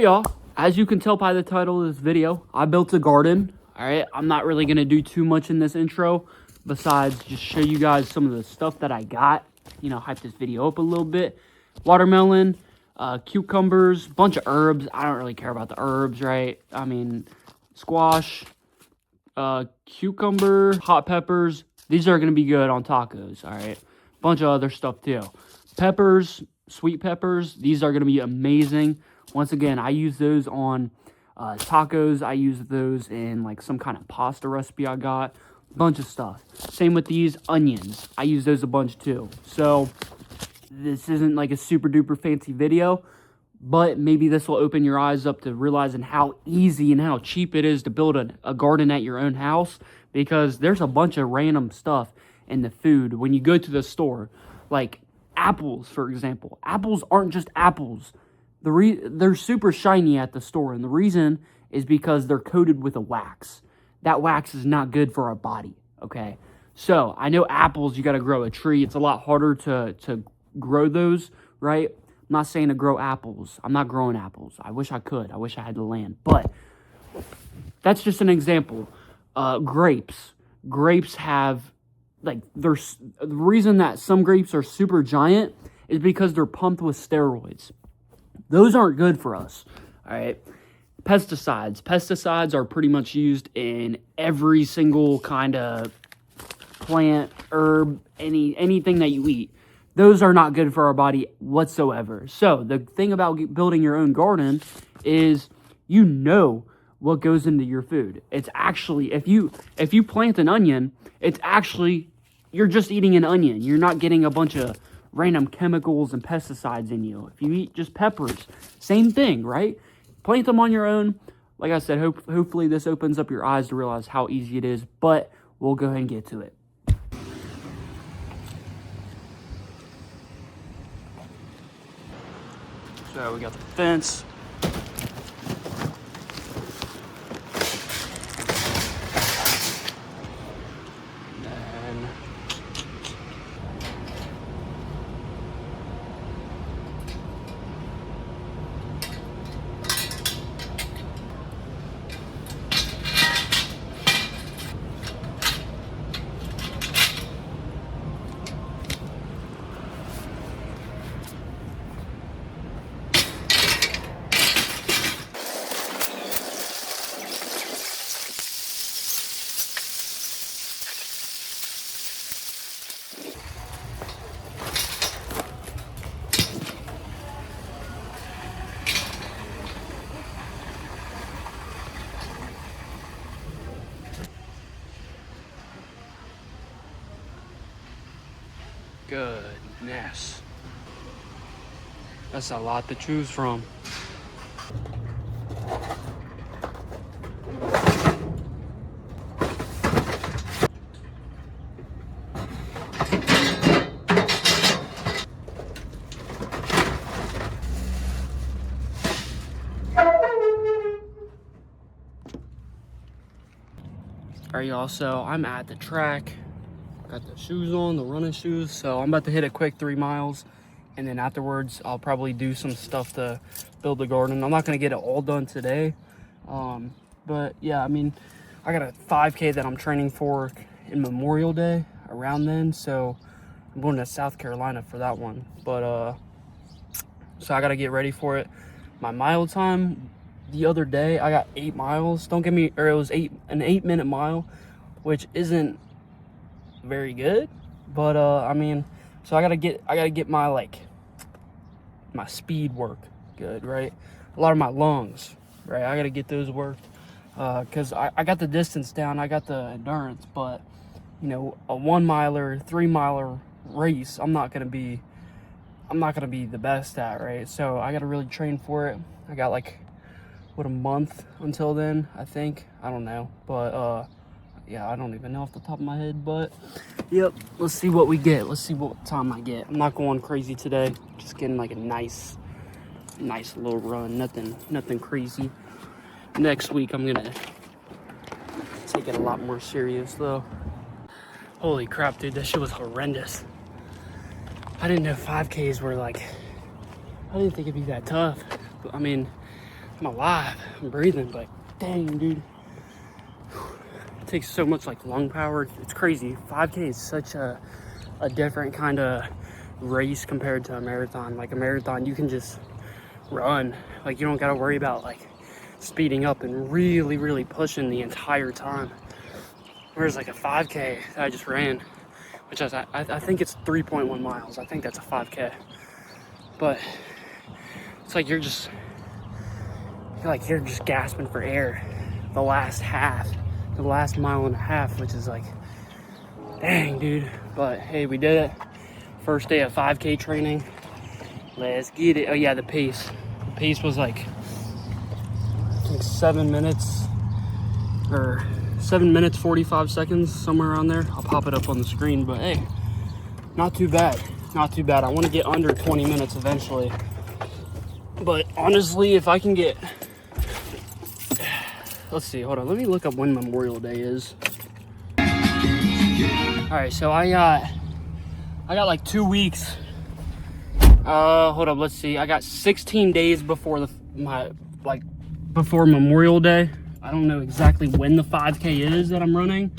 right, y'all, as you can tell by the title of this video, I built a garden. All right, I'm not really gonna do too much in this intro besides just show you guys some of the stuff that I got, you know, hype this video up a little bit. Watermelon, cucumbers, bunch of herbs. I don't really care about the herbs, right? I mean, squash, cucumber, hot peppers. These are gonna be good on tacos. All right, bunch of other stuff too. Peppers, sweet peppers. These are gonna be amazing. Once again, I use those on tacos. I use those in like some kind of pasta recipe I got. Bunch of stuff. Same with these onions. I use those a bunch too. So this isn't like a super duper fancy video, but maybe this will open your eyes up to realizing how easy and how cheap it is to build a garden at your own house, because there's a bunch of random stuff in the food when you go to the store. Like apples, for example. Apples aren't just apples. They're super shiny at the store, and the reason is because they're coated with a wax. That wax is not good for our body, okay? So, I know apples, you got to grow a tree. It's a lot harder to grow those, right? I'm not saying to grow apples. I'm not growing apples. I wish I could. I wish I had the land. But that's just an example. Grapes. Grapes have, like, the reason that some grapes are super giant is because they're pumped with steroids. Those aren't good for us, all right? Pesticides. Pesticides are pretty much used in every single kind of plant, herb, anything that you eat. Those are not good for our body whatsoever. So the thing about building your own garden is you know what goes into your food. It's actually, if you plant an onion, it's actually, you're just eating an onion. You're not getting a bunch of random chemicals and pesticides in you. If you eat just peppers, same thing, right? Plant them on your own. Like I said, hopefully this opens up your eyes to realize how easy it is, but we'll go ahead and get to it. So we got the fence. Goodness. That's a lot to choose from. Alright, y'all, so I'm at the track. Got the shoes on, the running shoes, so I'm about to hit a quick 3 miles, and then afterwards I'll probably do some stuff to build the garden. I'm not gonna get it all done today, but yeah, I mean, I got a 5K that I'm training for in Memorial Day around then, so I'm going to South Carolina for that one. But so I gotta get ready for it. My mile time the other day, I got 8 miles. Don't get me, or it was an 8-minute mile, which isn't very good, but I mean, so I gotta get my, like, my speed work good, right? A lot of my lungs, right? I gotta get those worked, because I got the distance down, I got the endurance, but you know, a 1 miler, 3 miler race, I'm not gonna be the best at, right? So I gotta really train for it. I got like, what, a month until then, I think. I don't know, but yeah, I don't even know off the top of my head, but yep, let's see what we get. Let's see what time I get. I'm not going crazy today. Just getting like a nice little run. Nothing crazy. Next week, I'm gonna take it a lot more serious though. Holy crap, dude, that shit was horrendous. I didn't know 5Ks were like, I didn't think it'd be that tough. But, I mean, I'm alive, I'm breathing, but dang, dude. It takes so much like lung power. It's crazy. 5K is such a different kind of race compared to a marathon. Like a marathon, you can just run. Like you don't got to worry about like speeding up and really pushing the entire time. Whereas like a 5K that I just ran, which I think it's 3.1 miles. I think that's a 5K. But it's like you're just gasping for air the last mile and a half, which is like, dang, dude. But hey, we did it. First day of 5K training. Let's get it. Oh yeah, the pace. The pace was like, I think 7 minutes or 7 minutes 45 seconds, somewhere around there. I'll pop it up on the screen, but hey, not too bad. Not too bad. I want to get under 20 minutes eventually. But honestly, if I can get, let's see, hold on. Let me look up when Memorial Day is. All right, so I got like 2 weeks. Hold up, let's see. I got 16 days before before Memorial Day. I don't know exactly when the 5K is that I'm running,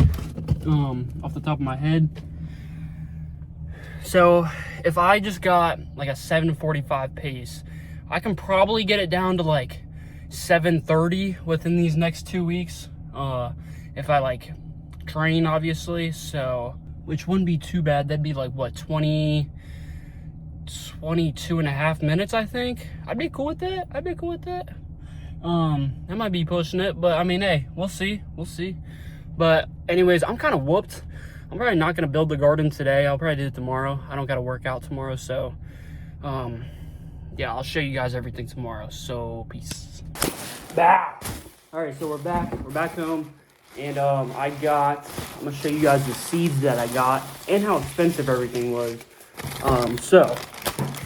off the top of my head. So if I just got like a 7:45 pace, I can probably get it down to like 7:30 within these next 2 weeks. If I like train, obviously. So, which wouldn't be too bad. That'd be like what, 22 and a half minutes, I think. I'd be cool with that. I might be pushing it, but I mean, hey, we'll see. But anyways, I'm kind of whooped. I'm probably not going to build the garden today. I'll probably do it tomorrow. I don't got to work out tomorrow. So, yeah, I'll show you guys everything tomorrow. So, peace. Back. All right, so we're back home. And I'm going to show you guys the seeds that I got and how expensive everything was. So,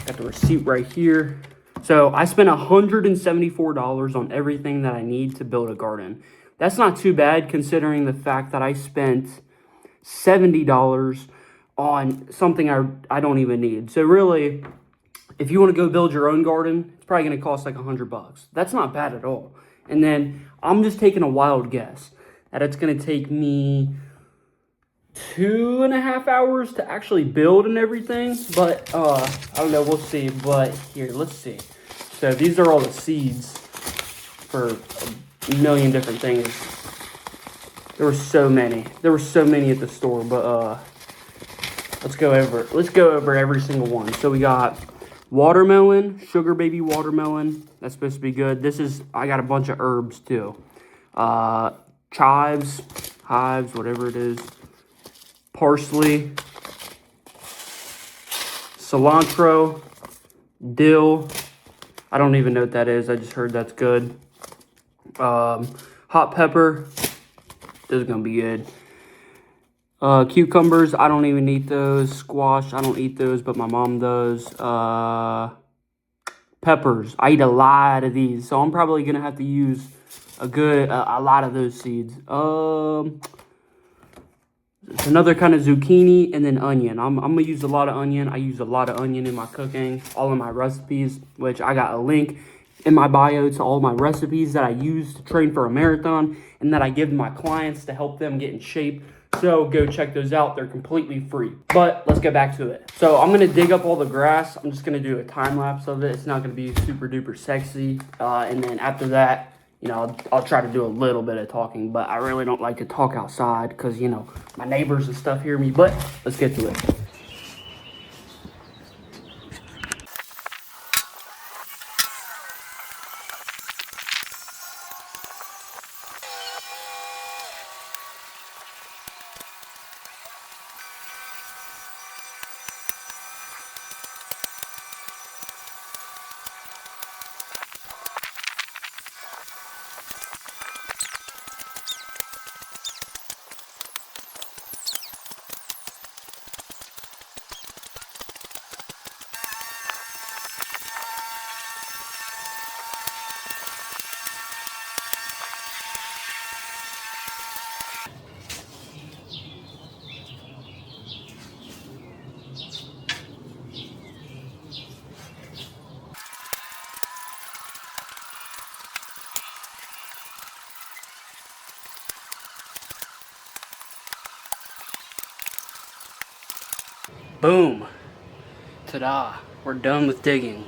got the receipt right here. So, I spent $174 on everything that I need to build a garden. That's not too bad considering the fact that I spent $70 on something I don't even need. So really, if you want to go build your own garden, it's probably going to cost like $100. That's not bad at all. And then I'm just taking a wild guess that it's going to take me 2.5 hours to actually build and everything. But I don't know, we'll see. But here, let's see. So these are all the seeds for a million different things. There were so many at the store, but let's go over every single one. So we got watermelon, sugar baby watermelon. That's supposed to be good. I got a bunch of herbs too. Chives, hives, whatever it is. Parsley, cilantro, dill. I don't even know what that is. I just heard that's good. Hot pepper. This is going to be good. Cucumbers, I don't even eat those. Squash, I don't eat those, but my mom does. Peppers, I eat a lot of these, so I'm probably going to have to use a lot of those seeds. It's another kind of zucchini and then onion. I'm going to use a lot of onion. I use a lot of onion in my cooking, all of my recipes, which I got a link in my bio to all my recipes that I use to train for a marathon and that I give my clients to help them get in shape. So go check those out. They're completely free. But let's get back to it. So I'm going to dig up all the grass. I'm just going to do a time lapse of it. It's not going to be super duper sexy. And then after that, you know, I'll try to do a little bit of talking, but I really don't like to talk outside because, you know, my neighbors and stuff hear me. But let's get to it. Boom. Ta-da. We're done with digging.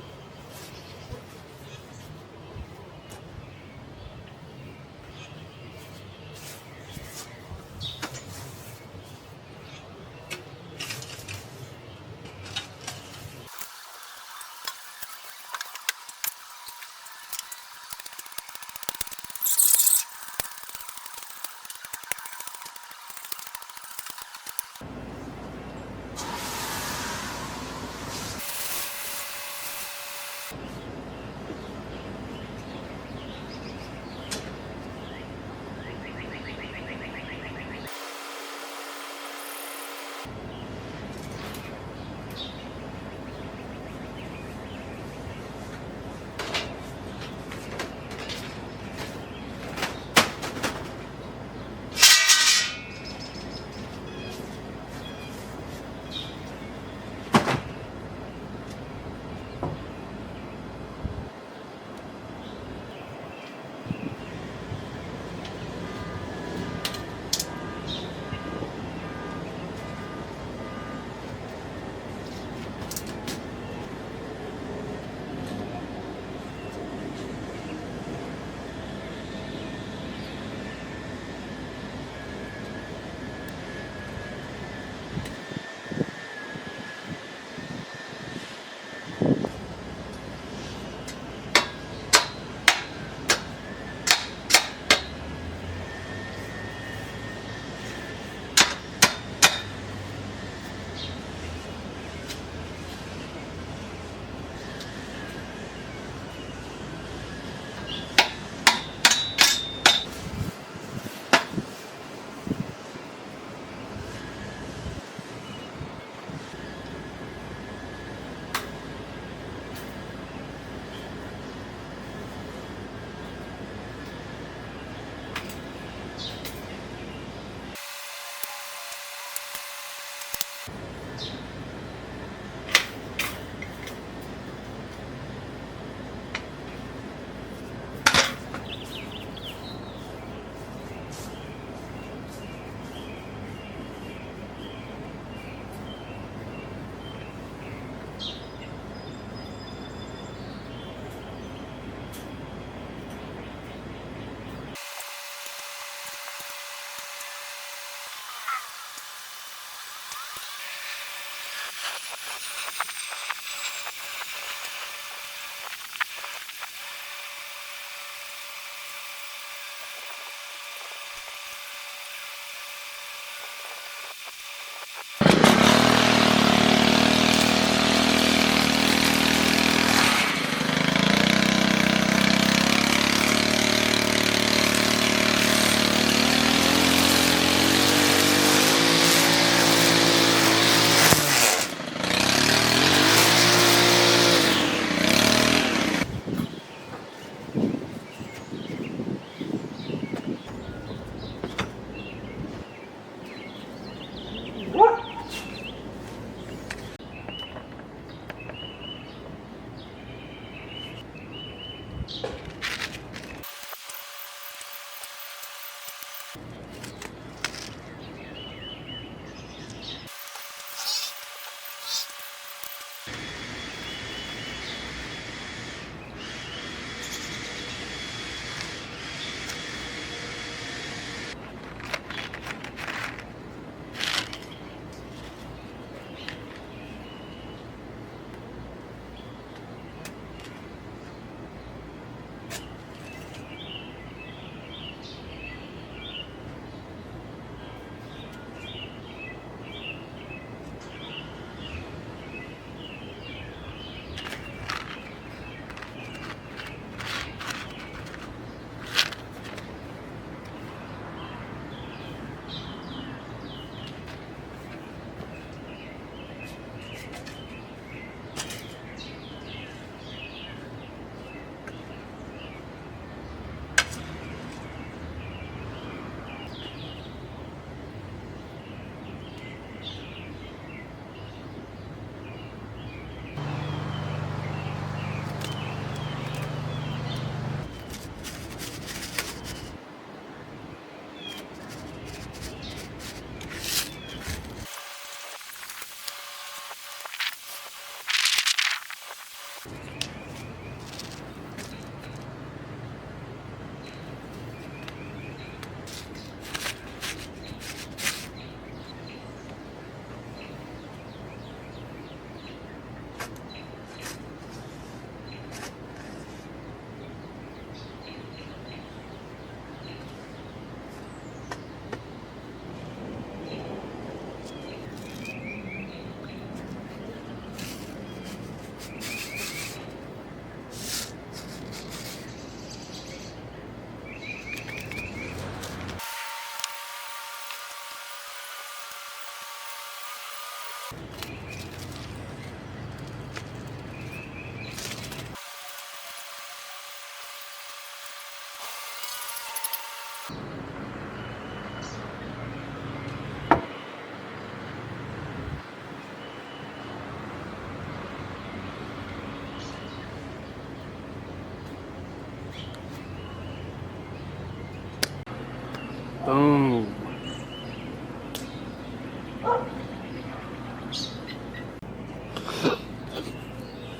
Boom.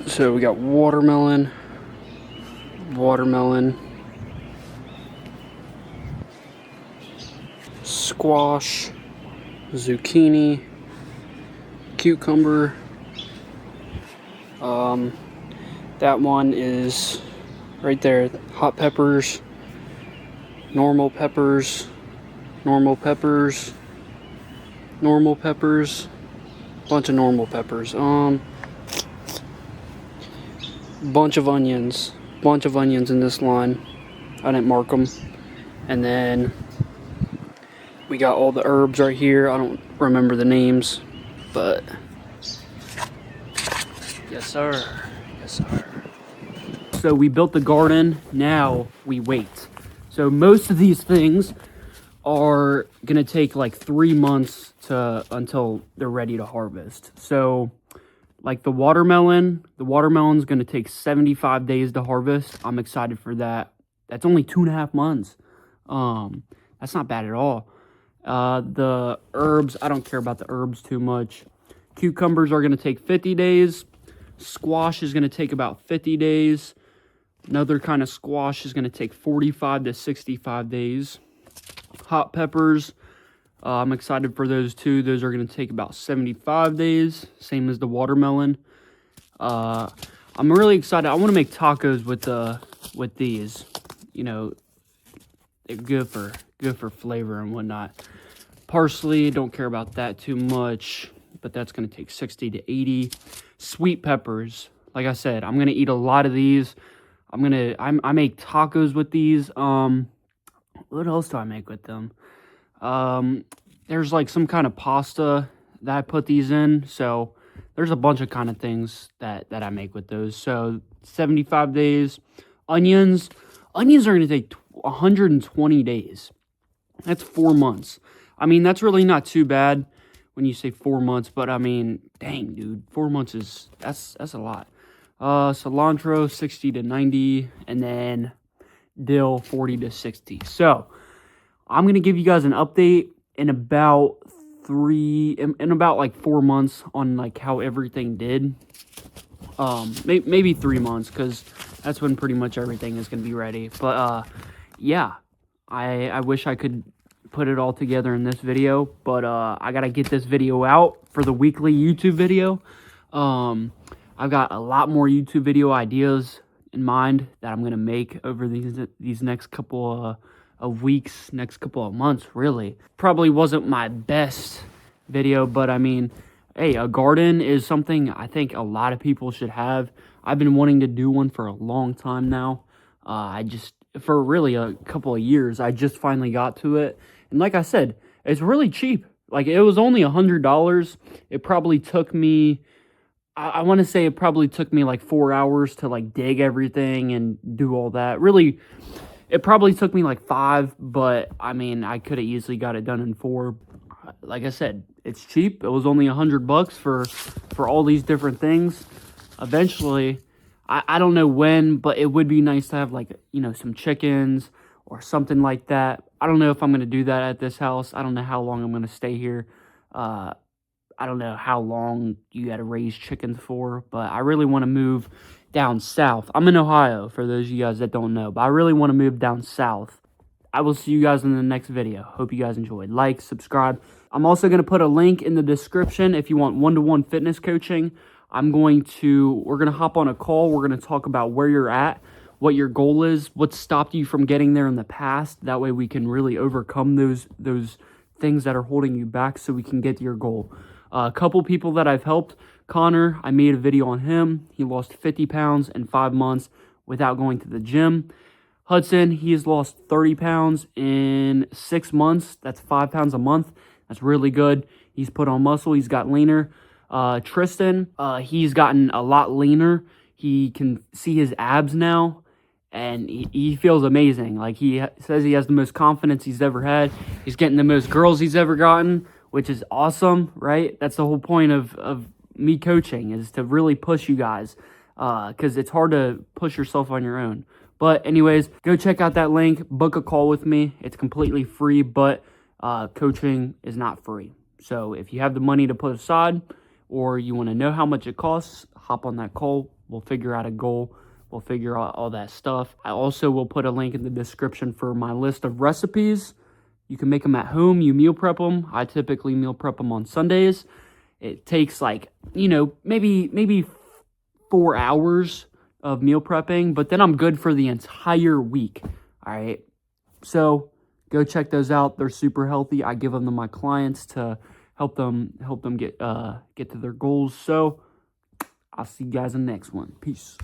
So we got watermelon, squash, zucchini, cucumber. That one is right there. Hot peppers, normal peppers, normal peppers, normal peppers, bunch of normal peppers. Bunch of onions in this line. I didn't mark them. And then we got all the herbs right here. I don't remember the names, but yes sir, yes sir. So we built the garden, now we wait. So most of these things are gonna take like 3 months until they're ready to harvest. So like the watermelon's gonna take 75 days to harvest. I'm excited for that. That's only 2.5 months. That's not bad at all. The herbs, I don't care about the herbs too much. Cucumbers are gonna take 50 days. Squash is gonna take about 50 days. Another kind of squash is gonna take 45 to 65 days. Hot peppers, I'm excited for those too. Those are going to take about 75 days, same as the watermelon. I'm really excited. I want to make tacos with these. You know, they're good for flavor and whatnot. Parsley, don't care about that too much, but that's going to take 60 to 80. Sweet peppers, like I said, I'm going to eat a lot of these. I make tacos with these. What else do I make with them? There's like some kind of pasta that I put these in. So there's a bunch of kind of things that I make with those. So 75 days. Onions are going to take 120 days. That's 4 months. I mean, that's really not too bad when you say 4 months. But I mean, dang, dude, 4 months that's a lot. Cilantro, 60 to 90. And then dill, 40 to 60. So I'm gonna give you guys an update in about like 4 months on like how everything did. Maybe 3 months, because that's when pretty much everything is gonna be ready. But yeah, I wish I could put it all together in this video, but I gotta get this video out for the weekly YouTube video. I've got a lot more YouTube video ideas in mind that I'm gonna make over these next couple of weeks, next couple of months, really. Probably wasn't my best video, but I mean, hey, a garden is something I think a lot of people should have. I've been wanting to do one for a long time now. For really a couple of years, I just finally got to it. And like I said, it's really cheap. Like, it was only $100. It probably took me, I want to say it probably took me like 4 hours to like dig everything and do all that. Really, it probably took me like 5, but I mean, I could have easily got it done in 4. Like I said, it's cheap. It was only $100 for all these different things. Eventually, I don't know when, but it would be nice to have like, you know, some chickens or something like that. I don't know if I'm going to do that at this house. I don't know how long I'm going to stay here. I don't know how long you got to raise chickens for, but I really want to move down south. I'm in Ohio, for those of you guys that don't know, but I really want to move down south. I will see you guys in the next video. Hope you guys enjoyed. Like, subscribe. I'm also going to put a link in the description if you want one-to-one fitness coaching. We're going to hop on a call. We're going to talk about where you're at, what your goal is, what stopped you from getting there in the past. That way we can really overcome those things that are holding you back so we can get to your goal. A couple people that I've helped, Connor, I made a video on him. He lost 50 pounds in 5 months without going to the gym. Hudson, he has lost 30 pounds in 6 months. That's 5 pounds a month. That's really good. He's put on muscle. He's got leaner. Tristan, he's gotten a lot leaner. He can see his abs now, and he feels amazing. Like, he says he has the most confidence he's ever had. He's getting the most girls he's ever gotten, which is awesome, right? That's the whole point of me coaching, is to really push you guys, because it's hard to push yourself on your own. But anyways, go check out that link. Book a call with me. It's completely free, but coaching is not free. So if you have the money to put aside, or you want to know how much it costs, hop on that call. We'll figure out a goal. We'll figure out all that stuff. I also will put a link in the description for my list of recipes. You can make them at home. You meal prep them. I typically meal prep them on Sundays. It takes, like, you know, maybe 4 hours of meal prepping, but then I'm good for the entire week. All right. So go check those out. They're super healthy. I give them to my clients to help them get to their goals. So I'll see you guys in the next one. Peace.